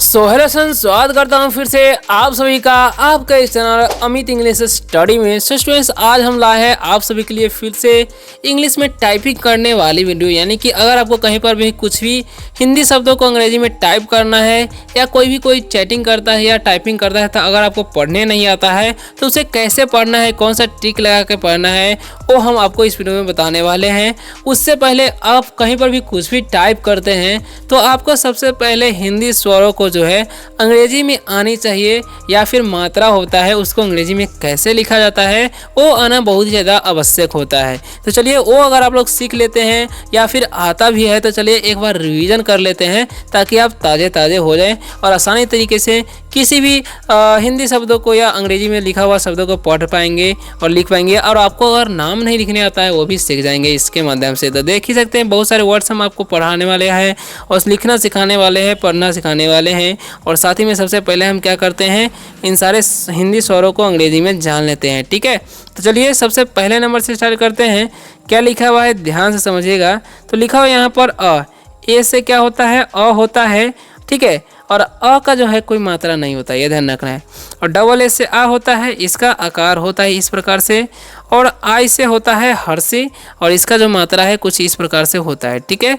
Hello सन, स्वागत करता हूँ फिर से आप सभी का आपका इस चैनल अमित इंग्लिश स्टडी में। स्टूडेंट्स, आज हम लाए हैं आप सभी के लिए फिर से इंग्लिश में टाइपिंग करने वाली वीडियो। यानी कि अगर आपको कहीं पर भी कुछ भी हिंदी शब्दों को अंग्रेजी में टाइप करना है या कोई चैटिंग करता है या टाइपिंग करता है, तो अगर आपको पढ़ने नहीं आता है तो उसे कैसे पढ़ना है, कौन सा ट्रिक लगा के पढ़ना है, वो हम आपको इस वीडियो में बताने वाले हैं। उससे पहले आप कहीं पर भी कुछ भी टाइप करते हैं तो आपको सबसे पहले हिंदी स्वरों को जो है अंग्रेजी में आनी चाहिए, या फिर मात्रा होता है उसको अंग्रेजी में कैसे लिखा जाता है वो आना बहुत ही ज़्यादा आवश्यक होता है। तो चलिए वो अगर आप लोग सीख लेते हैं या फिर आता भी है तो चलिए एक बार रिवीजन कर लेते हैं, ताकि आप ताज़े हो जाएं और आसानी तरीके से किसी भी हिंदी शब्दों को या अंग्रेजी में लिखा हुआ शब्दों को पढ़ पाएंगे और लिख पाएंगे। और आपको अगर नाम नहीं लिखने आता है वो भी सीख जाएंगे इसके माध्यम से। तो देख ही सकते हैं बहुत सारे वर्ड्स हम आपको पढ़ाने वाले हैं और लिखना सिखाने वाले हैं, पढ़ना सिखाने वाले हैं। और साथ ही में सबसे पहले हम क्या करते हैं, इन सारे हिंदी स्वरों को अंग्रेजी में जान लेते हैं। ठीक है, तो चलिए सबसे पहले नंबर से स्टार्ट करते हैं। क्या लिखा हुआ है ध्यान से समझिएगा। तो लिखा हुआ यहाँ पर अ, ए से क्या होता है, अ होता है। ठीक है, और अ का जो है कोई मात्रा नहीं होता, ये ध्यान रखना है। और डबल ए से आ होता है, इसका आकार होता है इस प्रकार से। और आई से होता है हर्षी, और इसका जो मात्रा है कुछ इस प्रकार से होता है। ठीक है,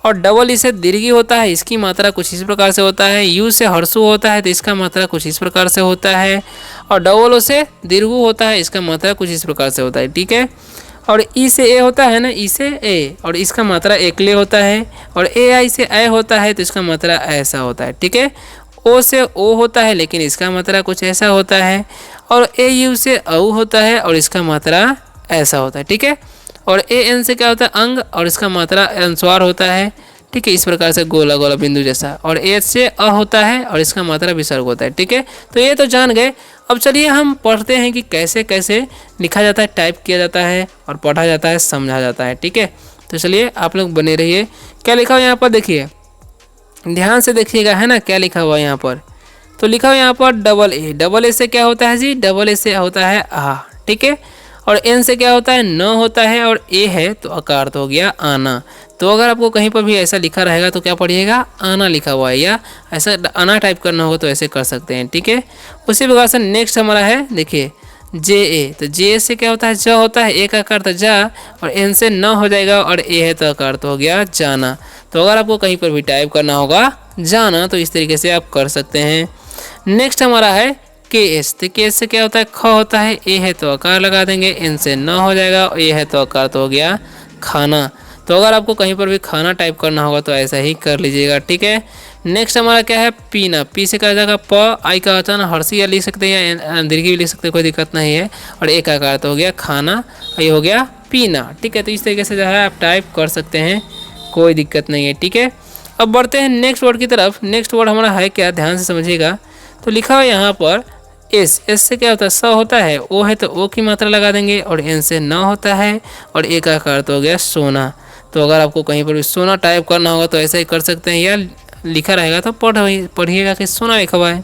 और डबल ई से दीर्घी होता है, इसकी मात्रा कुछ इस प्रकार से होता है। यू से हर्षु होता है तो इसका मात्रा कुछ इस प्रकार से होता है। और डबल ओ से दीर्घु होता है, इसका मात्रा कुछ इस प्रकार से होता है। ठीक है, और ई से ए होता है ना, ई से ए, और इसका मात्रा एकले होता है। और ए आई से ए होता है तो इसका मात्रा ऐसा होता है। ठीक है, ओ से ओ होता है लेकिन इसका मात्रा कुछ ऐसा होता है। और ए यू से औ होता है और इसका मात्रा ऐसा होता है। ठीक है, और ए एन से क्या होता है, अंग, और इसका मात्रा अनुस्वार होता है। ठीक है, इस प्रकार से गोला गोला बिंदु जैसा। और एच से अ होता है और इसका मात्रा विसर्ग होता है। ठीक है, तो ये तो जान गए। अब चलिए हम पढ़ते हैं कि कैसे कैसे लिखा जाता है, टाइप किया जाता है और पढ़ा जाता है, समझा जाता है। ठीक है, तो चलिए आप लोग बने रहिए। क्या लिखा हुआ यहाँ पर देखिए, ध्यान से देखिएगा, है ना, क्या लिखा हुआ यहाँ पर। तो लिखा हुआ यहाँ पर डबल ए। डबल ए से क्या होता है जी, डबल ए से होता है आ। ठीक है, और एन से क्या होता है, न होता है। और ए है तो आकार तो हो गया आना। तो अगर आपको कहीं पर भी ऐसा लिखा रहेगा तो क्या पढ़िएगा, आना लिखा हुआ है, या ऐसा आना टाइप करना होगा तो ऐसे कर सकते हैं। ठीक है, उसी प्रकार से नेक्स्ट हमारा है देखिए जे ए। तो जे से क्या होता है, ज होता है, ए का आकार तो जा, और एन से न हो जाएगा, और ए है तो आकार तो हो गया जाना। तो अगर आपको कहीं पर भी टाइप करना होगा जाना तो इस तरीके से आप कर सकते हैं। नेक्स्ट हमारा है के एस। तो के एस से क्या होता है, ख होता है, ए है तो आकार लगा देंगे, एन से न हो जाएगा, और ए है तो आकार तो हो गया खाना। तो अगर आपको कहीं पर भी खाना टाइप करना होगा तो ऐसा ही कर लीजिएगा। ठीक है, नेक्स्ट हमारा क्या है पीना। पी से क्या हो जाएगा, प आई का होता है ना, हर्षी या लिख सकते हैं या दीर्घी भी लिख सकते हैं, कोई दिक्कत नहीं है। और एक आकार तो हो गया खाना, ये हो गया पीना। ठीक है, तो इस तरीके से जो है आप टाइप कर सकते हैं, कोई दिक्कत नहीं है। ठीक है, अब बढ़ते हैं नेक्स्ट वर्ड की तरफ। नेक्स्ट वर्ड हमारा है क्या, ध्यान से समझिएगा। तो लिखा हुआ यहाँ पर एस। एस से क्या होता है, स होता है, ओ है तो ओ की मात्रा लगा देंगे, और एन से न होता है, और ए का आकार तो हो गया सोना। तो अगर आपको कहीं पर भी सोना टाइप करना होगा तो ऐसा ही कर सकते हैं, या लिखा रहेगा तो पढ़िएगा कि सोना लिखा हुआ है।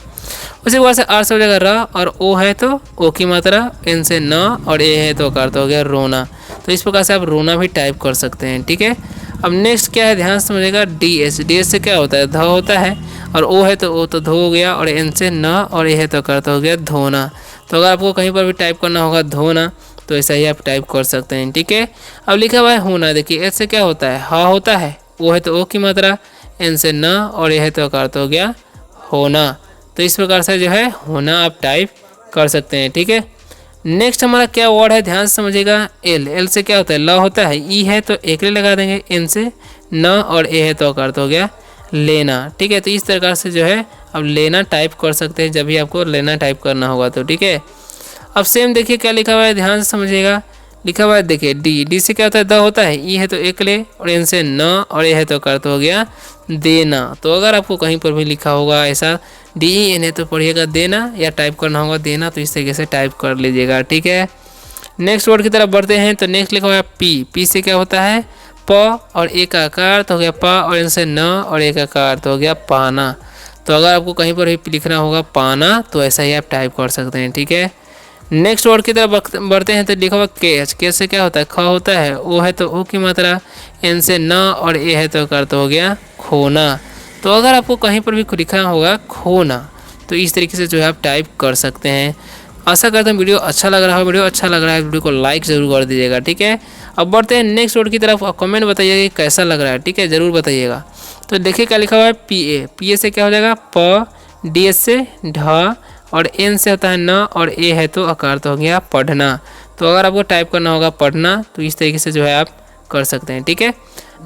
उसी प्रकार से आर से हो जाएगा र, और ओ है तो ओ की मात्रा, एन से न, और ए है तो आकार तो हो गया रोना। तो इस प्रकार से आप रोना भी टाइप कर सकते हैं। ठीक है, अब नेक्स्ट क्या है, ध्यान से समझिएगा डी एस। डी एस से क्या होता है, ध होता है, और ओ है तो ओ तो धो हो गया, और एन से न, और ए है तो आकार तो हो गया धोना। तो अगर आपको कहीं पर भी टाइप करना होगा धोना तो ऐसा ही आप टाइप कर सकते हैं। ठीक है, अब लिखा हुआ है होना। देखिए एच से क्या होता है, हा होता है, ओ है तो ओ की मात्रा, एन से न, और ए है तो आकार तो हो गया होना। तो इस प्रकार से जो है होना आप टाइप कर सकते हैं। ठीक है, नेक्स्ट हमारा क्या वर्ड है, ध्यान से समझिएगा एल। एल से क्या होता है, ल होता है, ई है तो एकले लगा देंगे, एन से न, और ए है तो आकार तो हो गया लेना। ठीक है, तो इस प्रकार से जो है अब लेना टाइप कर सकते हैं जब भी आपको लेना टाइप करना होगा तो। ठीक है, अब सेम देखिए क्या लिखा हुआ है, ध्यान से समझिएगा। लिखा हुआ है देखिए डी। डी से क्या होता है, द होता है, ई है तो एकले, और एन से न, और ए है तो आकार तो हो गया देना। तो अगर आपको कहीं पर भी लिखा होगा ऐसा डी ई एन है तो पढ़िएगा देना, या टाइप करना होगा देना, तो इस तरीके से टाइप कर लीजिएगा। ठीक है, नेक्स्ट वर्ड की तरफ बढ़ते हैं। तो नेक्स्ट लिखा हुआ है पी। पी से क्या होता है, प, और ए का आकार तो हो गया पा, और एन से न, और ए का आकार तो हो गया पाना। तो अगर आपको कहीं पर भी लिखना होगा पाना तो ऐसा ही आप टाइप कर सकते हैं। ठीक है, नेक्स्ट वर्ड की तरफ बढ़ते हैं। तो लिखा हुआ के एच। के से क्या होता है, ख होता है, ओ है तो ओ की मात्रा, एन से न, और ए है तो आकार तो हो गया खोना। तो अगर आपको कहीं पर भी लिखा होगा खोना, तो इस तरीके से जो है आप टाइप कर सकते हैं। आशा करते हैं वीडियो अच्छा लग रहा हो। वीडियो अच्छा लग रहा है वीडियो को लाइक ज़रूर कर दीजिएगा, ठीक है। अब बढ़ते हैं नेक्स्ट वर्ड की तरफ। कमेंट बताइएगा कि कैसा लग रहा है, ठीक है, ज़रूर बताइएगा। तो देखिए क्या लिखा हुआ है, पी ए से क्या हो जाएगा प, डी एस से ढ, और एन से होता है न, और ए है तो आकार तो हो गया पढ़ना। तो अगर आपको टाइप करना होगा पढ़ना, तो इस तरीके से जो है आप कर सकते हैं, ठीक है।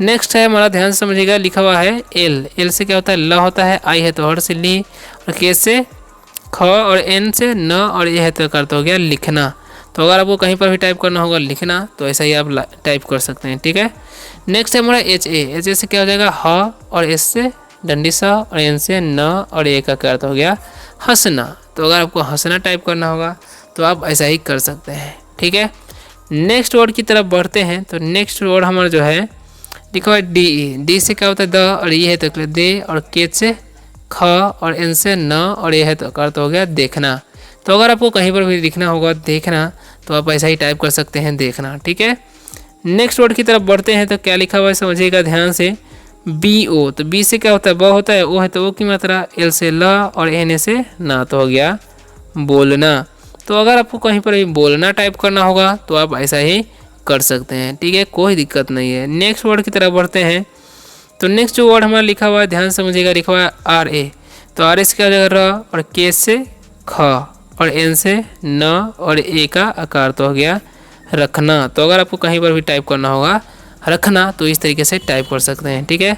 नेक्स्ट है हमारा, ध्यान से समझिएगा, लिखा हुआ है एल से क्या होता है ल होता है, आई है तो हर से ली, और के से ख, और एन से न, और ए है तो आकार तो हो गया लिखना। तो अगर आपको कहीं पर भी टाइप करना होगा लिखना, तो ऐसा ही आप टाइप कर सकते हैं, ठीक है। नेक्स्ट है हमारा एच ए से क्या हो जाएगा ह, और एस से डंडी सा, और एन से न, और ए का अर्थ हो गया हंसना। तो अगर आपको हंसना टाइप करना होगा तो आप ऐसा ही कर सकते हैं, ठीक है। नेक्स्ट वर्ड की तरफ बढ़ते हैं। तो नेक्स्ट वर्ड हमारा जो है लिखा हुआ है डी से क्या होता है द, और ये है तो दे, और के से ख, और एन से न, और ये है तो अर्थ हो गया देखना। तो अगर आपको कहीं पर भी लिखना होगा देखना, तो आप ऐसा ही टाइप कर सकते हैं देखना, ठीक है। नेक्स्ट वर्ड की तरफ बढ़ते हैं। तो क्या लिखा हुआ है समझिएगा ध्यान से, बी ओ। तो बी से क्या होता है ब होता है, ओ है तो ओ की मात्रा, एल से ल, और एन से ना, तो हो गया बोलना। तो अगर आपको कहीं पर भी बोलना टाइप करना होगा तो आप ऐसा ही कर सकते हैं, ठीक है, कोई दिक्कत नहीं है। नेक्स्ट वर्ड की तरफ बढ़ते हैं। तो नेक्स्ट जो वर्ड हमारा लिखा हुआ है ध्यान समझिएगा, लिखा हुआ है आर ए। तो आर ए से क्या हो जाएगा र, और के से ख, और एन से न, और ए का आकार तो हो गया रखना। तो अगर आपको कहीं पर भी टाइप करना होगा रखना, तो इस तरीके से टाइप कर सकते हैं, ठीक है।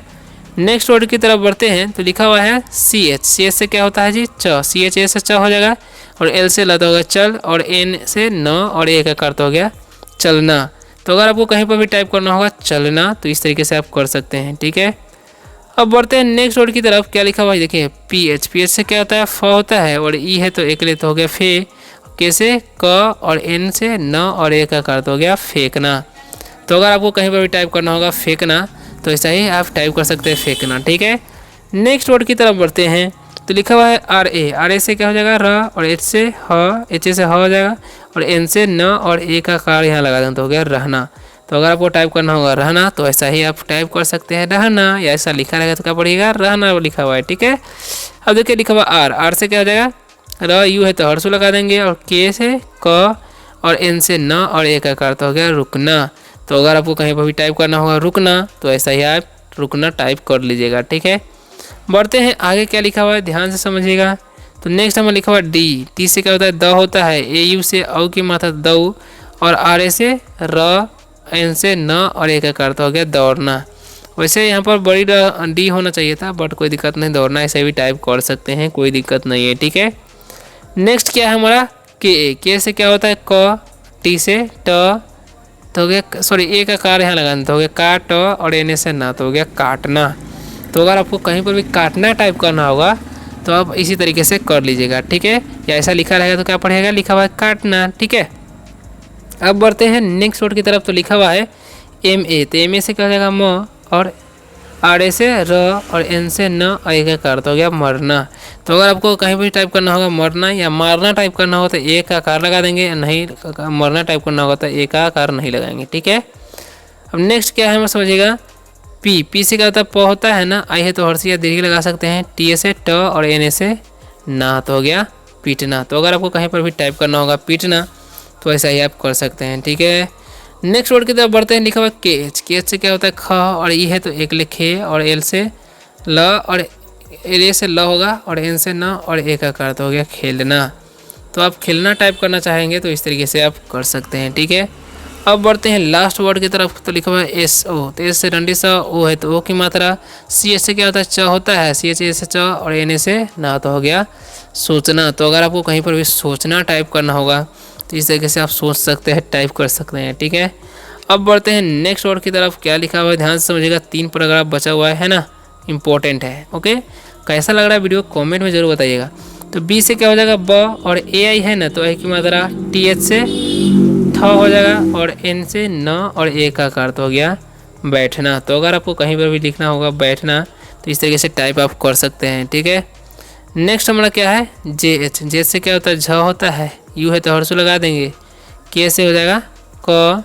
नेक्स्ट वर्ड की तरफ बढ़ते हैं। तो लिखा हुआ है सी एच से क्या होता है जी च, सी एच ए से च हो जाएगा, और एल से लता हो गया चल, और एन से न, और ए का अर्थ हो गया चलना। तो अगर आपको कहीं पर भी टाइप करना होगा चलना, तो इस तरीके से आप कर सकते हैं, ठीक है। अब बढ़ते हैं नेक्स्ट वर्ड की तरफ। क्या लिखा हुआ है देखिए पी एच से क्या होता है फ होता है, और ई है तो एक ले तो हो गया फे, के से क, और एन से न, और ए का अर्थ हो गया फेंकना। तो अगर आपको कहीं पर भी टाइप करना होगा फेंकना, तो ऐसा ही आप टाइप कर सकते हैं फेंकना, ठीक है। नेक्स्ट वर्ड की तरफ बढ़ते हैं। तो लिखा हुआ है आर ए से क्या हो जाएगा र, और एच से ह, एच से ह हो जाएगा, और एन से न, और ए का कार यहाँ लगा दें तो हो गया रहना। तो अगर आपको टाइप करना होगा रहना, तो ऐसा ही आप टाइप कर सकते हैं रहना, या ऐसा लिखा रहेगा तो क्या पड़ेगा रहना लिखा हुआ है, ठीक है। अब देखिए लिखा हुआ आर से क्या हो जाएगा र, यू है तो हर्षु लगा देंगे, और के से क, और एन से न, और ए का अर्थ हो गया रुकना। तो अगर आपको कहीं पर भी टाइप करना होगा रुकना, तो ऐसा ही आप रुकना टाइप कर लीजिएगा, ठीक है। बढ़ते हैं आगे। क्या लिखा हुआ है ध्यान से समझिएगा। तो नेक्स्ट हमें लिखा हुआ है डी से क्या होता है द होता है, ए यू से औ की मात्रा दऊ, और आर ए से र, एन से न, और ए का अर्थ हो गया दौड़ना। वैसे यहाँ पर बड़ी डी होना चाहिए था, बट कोई दिक्कत नहीं, दौड़ना ऐसे भी टाइप कर सकते हैं, कोई दिक्कत नहीं है, ठीक है। नेक्स्ट क्या है हमारा के से क्या होता है क, टी से ट, तो हो गया सॉरी ए का कार यहाँ लगाना, तो हो गया काट, और एन से ना, तो हो गया काटना। तो अगर आपको कहीं पर भी काटना टाइप करना होगा तो आप इसी तरीके से कर लीजिएगा, ठीक है। या ऐसा लिखा रहेगा तो क्या पढ़ेगा लिखा हुआ है काटना, ठीक है। अब बढ़ते हैं नेक्स्ट वर्ड की तरफ। तो लिखा हुआ है एम ए। तो एम ए से क्या हो जाएगा म, और आर ए से र, और एन से न, और ए का अर्थ हो गया मरना। तो अगर आपको कहीं भी टाइप करना होगा मरना या मारना टाइप करना होगा तो ए का आकार लगा देंगे, नहीं मरना टाइप करना होगा तो ए का आकार नहीं लगाएंगे, ठीक है। अब नेक्स्ट क्या है हमें समझिएगा पी से क्या होता है प होता है ना, आई है तो हर्षी या दीर्घ लगा सकते हैं, टी ए से ट, और एन ए से ना, तो हो गया पीटना। तो अगर आपको कहीं पर भी टाइप करना होगा पीटना, तो ऐसा ही आप कर सकते हैं, ठीक है। नेक्स्ट वर्ड की तरफ बढ़ते हैं। लिखा हुआ के एच से क्या होता है ख, और ई है तो एक लिखे, और एल से ल, और ए से ल होगा, और एन से न, और ए का अर्थ हो गया खेलना। तो आप खेलना टाइप करना चाहेंगे तो इस तरीके से आप कर सकते हैं, ठीक है। अब बढ़ते हैं लास्ट वर्ड की तरफ। तो लिखा हुआ है एस ओ। तो एस से डंडी सा, ओ है तो ओ की मात्रा, सी एच से क्या होता है च होता है, सी एच ए से च, और एन ए से ना, तो हो गया सोचना। तो अगर आपको कहीं पर भी सोचना टाइप करना होगा तो इस तरीके से आप सोच सकते हैं, टाइप कर सकते हैं, ठीक है। अब बढ़ते हैं नेक्स्ट वर्ड की तरफ। क्या लिखा हुआ है ध्यान से समझिएगा, 3 पैराग्राफ बचा हुआ है ना, इंपॉर्टेंट है, ओके। कैसा लग रहा है वीडियो कमेंट में जरूर बताइएगा। तो बी से क्या हो जाएगा ब, और ए आई है ना तो ए की मात्रा, टी एच से थ हो जाएगा, और एन से न, और ए का अर्थ हो गया बैठना। तो अगर आपको कहीं पर भी लिखना होगा बैठना, तो इस तरीके से टाइप आप कर सकते हैं, ठीक है। नेक्स्ट हमारा क्या है जे से क्या होता है झ होता है, यू है तो हर्षु लगा देंगे, के से हो जाएगा क,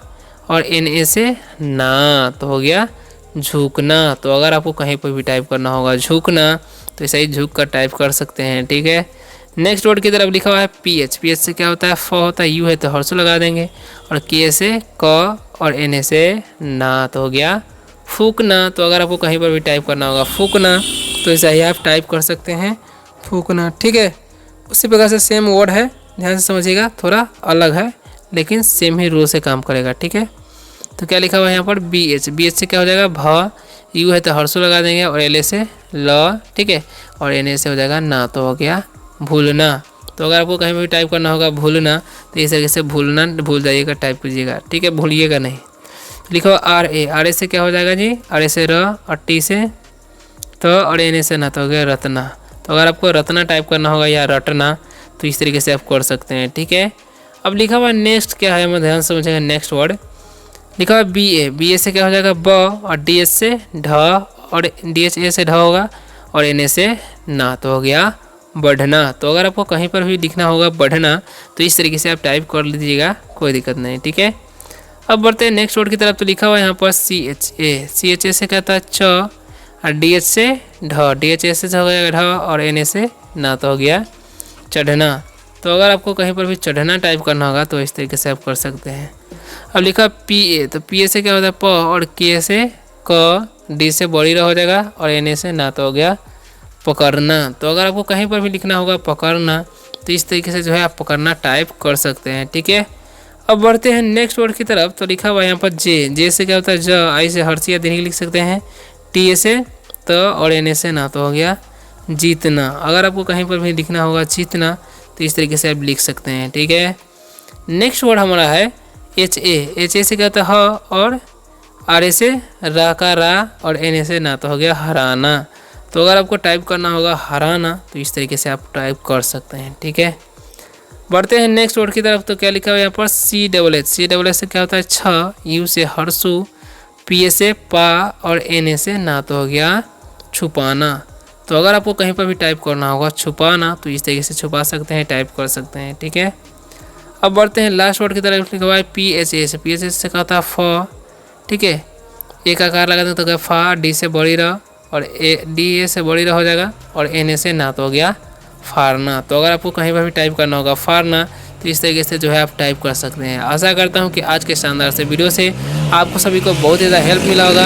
और एन ए से ना, तो हो गया झुकना। तो अगर आपको कहीं पर भी टाइप करना होगा झुकना तो ऐसे ही झुक कर टाइप कर सकते हैं, ठीक है। नेक्स्ट वर्ड की तरफ लिखा हुआ है पीएच। पीएच से क्या होता है, फ होता है, यू है तो हर्षु लगा देंगे, और के से क और एन से ना, तो हो गया फूकना। तो अगर आपको कहीं पर भी टाइप करना होगा फूकना तो ऐसा ही आप टाइप कर सकते हैं फूकना, ठीक है। उसी प्रकार से सेम वर्ड है, ध्यान से समझिएगा, थोड़ा अलग है लेकिन सेम ही रूल से काम करेगा, ठीक है। तो क्या लिखा हुआ है यहाँ पर बी एच। बी एच से क्या हो जाएगा भ, यू है तो हर्षु लगा देंगे, और एल से ल, ठीक है, और एन से हो जाएगा ना, तो हो गया भूलना। तो अगर आपको कहीं भी टाइप करना होगा भूलना तो इस तरीके से भूलना भूल जाइएगा, टाइप कीजिएगा, ठीक है, भूलिएगा नहीं। तो लिखो आर ए। आर ए से क्या हो जाएगा जी, आर ए से र, और टी से तो, और एन से ना, तो हो गया रत्ना। तो अगर आपको रत्ना टाइप करना होगा या रटना तो इस तरीके से आप कर सकते हैं, ठीक है। अब लिखा हुआ नेक्स्ट क्या है, मैं ध्यान से समझेगा। नेक्स्ट वर्ड लिखा हुआ बी ए। बी ए से क्या हो जाएगा ब, और डी एच से ढ, और डी एच ए से ढ होगा, और एन से ना, तो हो गया बढ़ना। तो अगर आपको कहीं पर भी लिखना होगा बढ़ना तो इस तरीके से आप टाइप कर लीजिएगा, कोई दिक्कत नहीं, ठीक है। अब बढ़ते हैं नेक्स्ट वर्ड की तरफ। तो लिखा हुआ है यहाँ पर C H A. C H A से कहता है च, और डी एच से ढ, डी एच ए से हो गया ढ, और एन से ना, तो हो गया चढ़ना। तो अगर आपको कहीं पर भी चढ़ना टाइप करना होगा तो इस तरीके से आप कर सकते हैं। अब लिखा पी ए। तो पी ए से क्या होता है प, और के से क, डी से बड़ी रह हो जाएगा, और एन से ना, तो हो गया पकड़ना। तो अगर आपको कहीं पर भी लिखना होगा पकड़ना तो इस तरीके से जो है आप पकड़ना टाइप कर सकते हैं, ठीक है। अब बढ़ते हैं नेक्स्ट वर्ड की तरफ। तो लिखा हुआ है यहाँ पर जे। जे से क्या होता है ज, आई से हर्षी या दीर्घ लिख सकते हैं, टी ए से त, और एन से ना, तो हो गया जीतना। अगर आपको कहीं पर भी लिखना होगा जीतना तो इस तरीके से आप लिख सकते हैं, ठीक है। नेक्स्ट वर्ड हमारा है एच ए। एच ए से क्या होता है ह, और आर ए से रा का रा, और एन से ना, तो हो गया हराना। तो अगर आपको टाइप करना होगा हराना तो इस तरीके से आप टाइप कर सकते हैं, ठीक है। बढ़ते हैं नेक्स्ट वर्ड की तरफ। तो क्या लिखा हुआ है यहाँ पर C double H. C double H से क्या होता है छ, यू से हर्षु, पी ए से पा, और एन से ना, तो हो गया छुपाना। तो अगर आपको कहीं पर भी टाइप करना होगा छुपाना तो इस तरीके से छुपा सकते हैं, टाइप कर सकते हैं, ठीक है। अब बढ़ते हैं लास्ट वर्ड की तरफ। लिखा हुआ है पी एच ए से। पी एच ए से क्या होता है फ, ठीक है, एक आकार लगा दें तो क्या फा, डी से बड़ी रह, और ए डी ए से बड़ी रह हो जाएगा, और एन से ना, तो हो गया फाड़ना। तो अगर आपको कहीं पर भी टाइप करना होगा फाड़ना तो इस तरीके से जो है आप टाइप कर सकते हैं। आशा करता हूं कि आज के शानदार से वीडियो से आपको सभी को बहुत ज़्यादा हेल्प मिला होगा।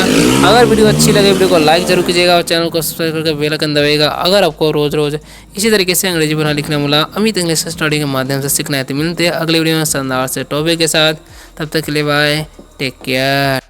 अगर वीडियो अच्छी लगे वीडियो को लाइक जरूर कीजिएगा, और चैनल को सब्सक्राइब करके बेल आइकन दबाइएगा। अगर आपको रोज़ रोज़ इसी तरीके से अंग्रेजी पढ़ना लिखना मिला अमित इंग्लिश स्टडी के माध्यम से सीखना है तो मिलते हैं अगले वीडियो में शानदार से टॉपिक के साथ। तब तक के लिए बाय, टेक केयर।